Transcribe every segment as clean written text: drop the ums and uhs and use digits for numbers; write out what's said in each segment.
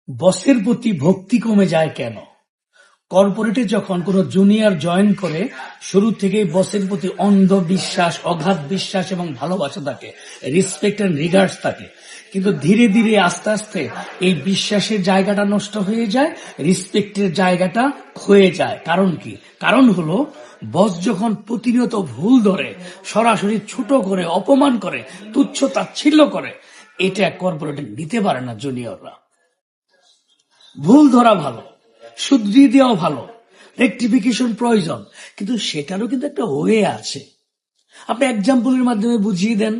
বসের প্রতি ভক্তি কমে যায় কেন? কর্পোরেটে যখন কোনো জুনিয়র জয়েন করে, শুরু থেকেই বসের প্রতি অন্ধ বিশ্বাস, অগাধ বিশ্বাস এবং ভালোবাসা থাকে, রেসপেক্ট এন্ড রিগার্ডস থাকে। কিন্তু ধীরে ধীরে আস্তে আস্তে এই বিশ্বাসের জায়গাটা নষ্ট হয়ে যায়, রেসপেক্টের জায়গাটা ক্ষয়ে যায়। কারণ কি? কারণ হলো, বস যখন প্রতিনিয়ত ভুল ধরে, সরাসরি ছোট করে, অপমান করে, তুচ্ছ তাচ্ছিল্য করে, এটা কর্পোরেটে নিতে পারে না জুনিয়ররা। ভুল ধরা ভালো, শুধরিয়ে দেওয়া ভালো, রেকটিফিকেশন প্রয়োজন, কিন্তু সেটারও কিন্তু একটা ওয়ে আছে। আপনি এক্সাম্পলের মাধ্যমে বুঝিয়ে দেন,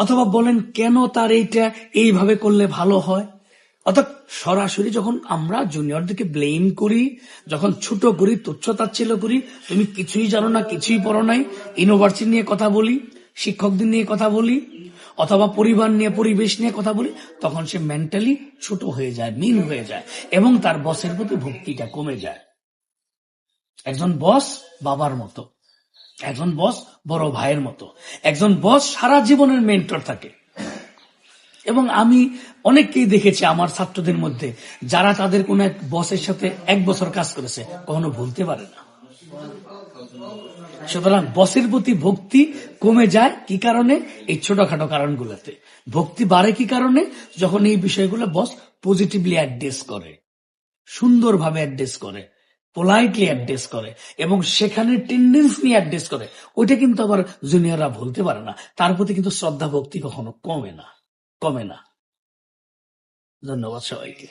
অথবা বলেন কেন তার এইটা এইভাবে করলে ভালো হয়। অর্থাৎ সরাসরি যখন আমরা জুনিয়রদেরকে ব্লেম করি, যখন ছোট করি, তুচ্ছ তাচ্ছিল্য করি, তুমি কিছুই জানো না, কিছুই পড়ো নাই, ইউনিভার্সিটি নিয়ে কথা বলি, শিক্ষকদের নিয়ে কথা বলি, অথবা পরিবার নিয়ে, পরিবেশ নিয়ে কথা বলি, তখন সে মেন্টালি ছোট হয়ে যায়, মিন হয়ে যায়, এবং তার বসের প্রতি ভক্তিটা কমে যায়। একজন বস বাবার মতো, একজন বস বড় ভাইয়ের মতো, একজন বস সারা জীবনের মেন্টর থাকে। এবং আমি অনেককেই দেখেছি আমার ছাত্রদের মধ্যে, যারা তাদের কোন এক বসের সাথে 1 বছর কাজ করেছে, কখনো ভুলতে পারে না। সুতরাং বসের প্রতি ভক্তি কমে যায় কি কারণে? এই ছোটখাটো কারণগুলোতে। ভক্তি বাড়ে কি কারণে? যখন এই বিষয়গুলো বস পজিটিভলি অ্যাড্রেস করে, সুন্দরভাবে অ্যাড্রেস করে, পোলাইটলি অ্যাড্রেস করে, এবং সেখানে টেন্ডেন্সি নিয়ে অ্যাড্রেস করে। ওইটা কিন্তু আবার জুনিয়ররা ভুলতে পারে না। তার প্রতি কিন্তু শ্রদ্ধা ভক্তি কখনো কমে না। ধন্যবাদ সবাইকে।